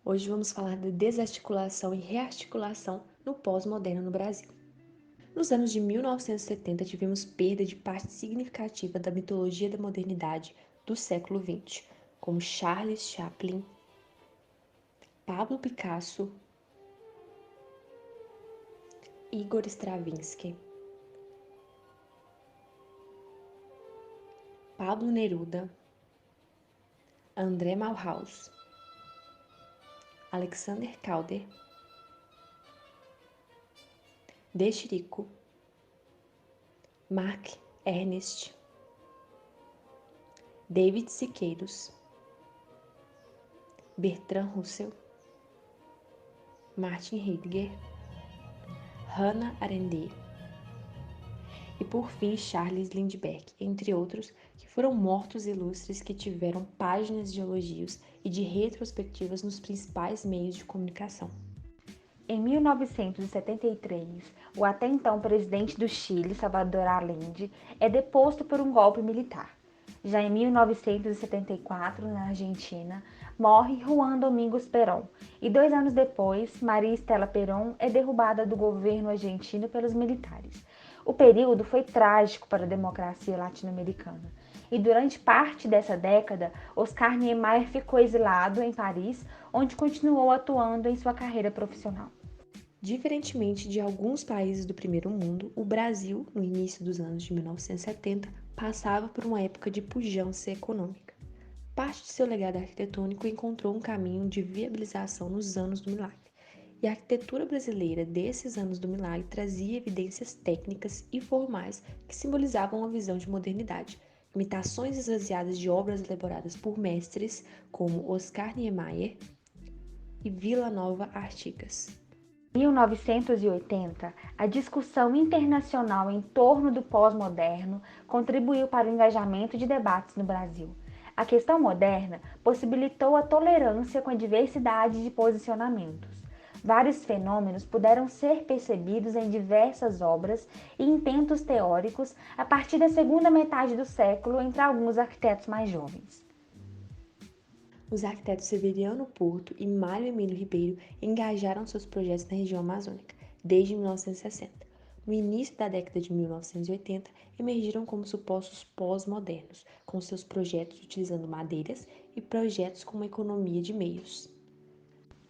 Hoje vamos falar da desarticulação e rearticulação no pós-moderno no Brasil. Nos anos de 1970, tivemos perda de parte significativa da mitologia da modernidade do século XX, como Charles Chaplin, Pablo Picasso, Igor Stravinsky, Pablo Neruda, André Malraux, Alexander Calder, De Chirico, Mark Ernst, David Siqueiros, Bertrand Russell, Martin Heidegger, Hannah Arendt e, por fim, Charles Lindbergh, entre outros, que foram mortos ilustres que tiveram páginas de elogios e de retrospectivas nos principais meios de comunicação. Em 1973, o até então presidente do Chile, Salvador Allende, é deposto por um golpe militar. Já em 1974, na Argentina, morre Juan Domingos Perón e 2 anos depois, Maria Estela Perón é derrubada do governo argentino pelos militares. O período foi trágico para a democracia latino-americana e durante parte dessa década, Oscar Niemeyer ficou exilado em Paris, onde continuou atuando em sua carreira profissional. Diferentemente de alguns países do primeiro mundo, o Brasil, no início dos anos de 1970, passava por uma época de pujança econômica. Parte de seu legado arquitetônico encontrou um caminho de viabilização nos anos do milagre, e a arquitetura brasileira desses anos do milagre trazia evidências técnicas e formais que simbolizavam uma visão de modernidade, imitações esvaziadas de obras elaboradas por mestres como Oscar Niemeyer e Vila Nova Artigas. Em 1980, a discussão internacional em torno do pós-moderno contribuiu para o engajamento de debates no Brasil. A questão moderna possibilitou a tolerância com a diversidade de posicionamentos. Vários fenômenos puderam ser percebidos em diversas obras e intentos teóricos a partir da segunda metade do século entre alguns arquitetos mais jovens. Os arquitetos Severiano Porto e Mário Emílio Ribeiro engajaram seus projetos na região amazônica desde 1960. No início da década de 1980, emergiram como supostos pós-modernos, com seus projetos utilizando madeiras e projetos com uma economia de meios.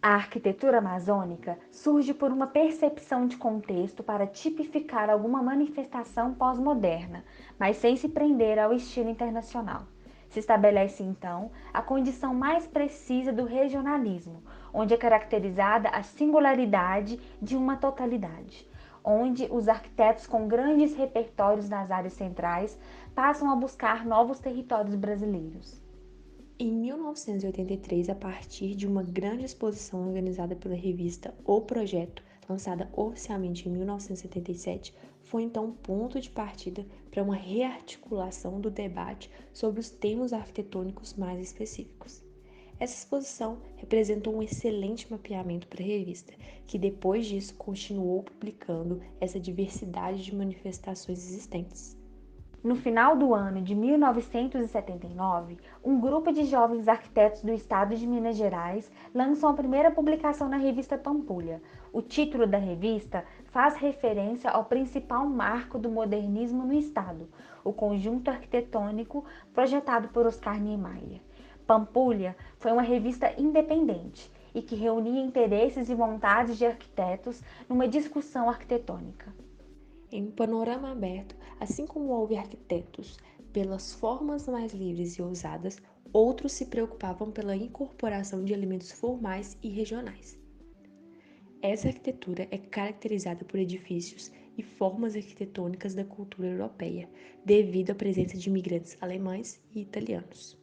A arquitetura amazônica surge por uma percepção de contexto para tipificar alguma manifestação pós-moderna, mas sem se prender ao estilo internacional. Se estabelece, então, a condição mais precisa do regionalismo, onde é caracterizada a singularidade de uma totalidade, onde os arquitetos com grandes repertórios nas áreas centrais passam a buscar novos territórios brasileiros. Em 1983, a partir de uma grande exposição organizada pela revista O Projeto, lançada oficialmente em 1977, foi então um ponto de partida para uma rearticulação do debate sobre os termos arquitetônicos mais específicos. Essa exposição representou um excelente mapeamento para a revista, que depois disso continuou publicando essa diversidade de manifestações existentes. No final do ano de 1979, um grupo de jovens arquitetos do estado de Minas Gerais lançou a primeira publicação na revista Pampulha. O título da revista faz referência ao principal marco do modernismo no estado, o conjunto arquitetônico projetado por Oscar Niemeyer. Pampulha foi uma revista independente e que reunia interesses e vontades de arquitetos numa discussão arquitetônica. Em um panorama aberto, assim como houve arquitetos pelas formas mais livres e ousadas, outros se preocupavam pela incorporação de elementos formais e regionais. Essa arquitetura é caracterizada por edifícios e formas arquitetônicas da cultura europeia, devido à presença de imigrantes alemães e italianos.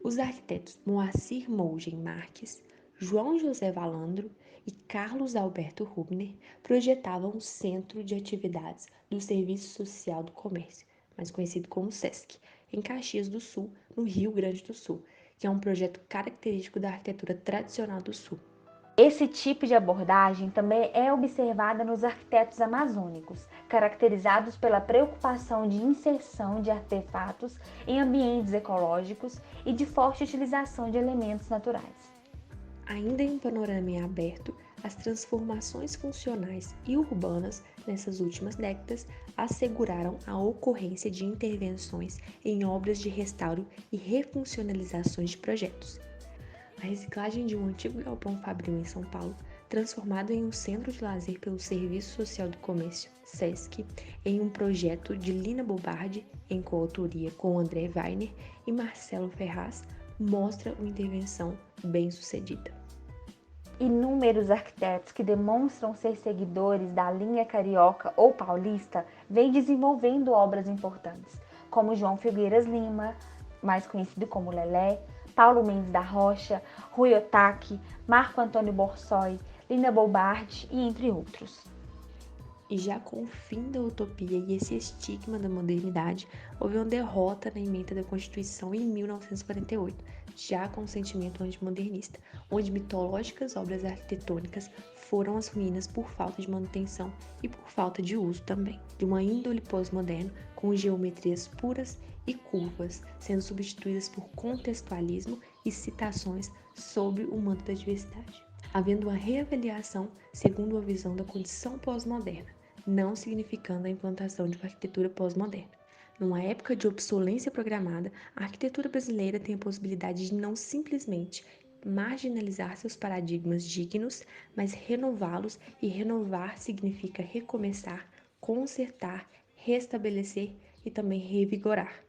Os arquitetos Moacir Mougem Marques, João José Valandro e Carlos Alberto Rubner projetavam o Centro de Atividades do Serviço Social do Comércio, mais conhecido como SESC, em Caxias do Sul, no Rio Grande do Sul, que é um projeto característico da arquitetura tradicional do Sul. Esse tipo de abordagem também é observada nos arquitetos amazônicos, caracterizados pela preocupação de inserção de artefatos em ambientes ecológicos e de forte utilização de elementos naturais. Ainda em um panorama em aberto, as transformações funcionais e urbanas nessas últimas décadas asseguraram a ocorrência de intervenções em obras de restauro e refuncionalizações de projetos. A reciclagem de um antigo galpão fabril em São Paulo, transformado em um centro de lazer pelo Serviço Social do Comércio, SESC, em um projeto de Lina Bobardi, em coautoria com André Weiner e Marcelo Ferraz, mostra uma intervenção bem-sucedida. Inúmeros arquitetos que demonstram ser seguidores da linha carioca ou paulista vêm desenvolvendo obras importantes, como João Filgueiras Lima, mais conhecido como Lelé, Paulo Mendes da Rocha, Rui Otaki, Marco Antônio Borsoi, Lina Bobardi e entre outros. E já com o fim da utopia e esse estigma da modernidade, houve uma derrota na emenda da Constituição em 1948, já com o sentimento antimodernista, onde mitológicas obras arquitetônicas foram as ruínas por falta de manutenção e por falta de uso também, de uma índole pós-moderna com geometrias puras e curvas, sendo substituídas por contextualismo e citações sob o manto da diversidade, havendo uma reavaliação segundo a visão da condição pós-moderna, não significando a implantação de uma arquitetura pós-moderna. Numa época de obsolência programada, a arquitetura brasileira tem a possibilidade de não simplesmente marginalizar seus paradigmas dignos, mas renová-los, e renovar significa recomeçar, consertar, restabelecer e também revigorar.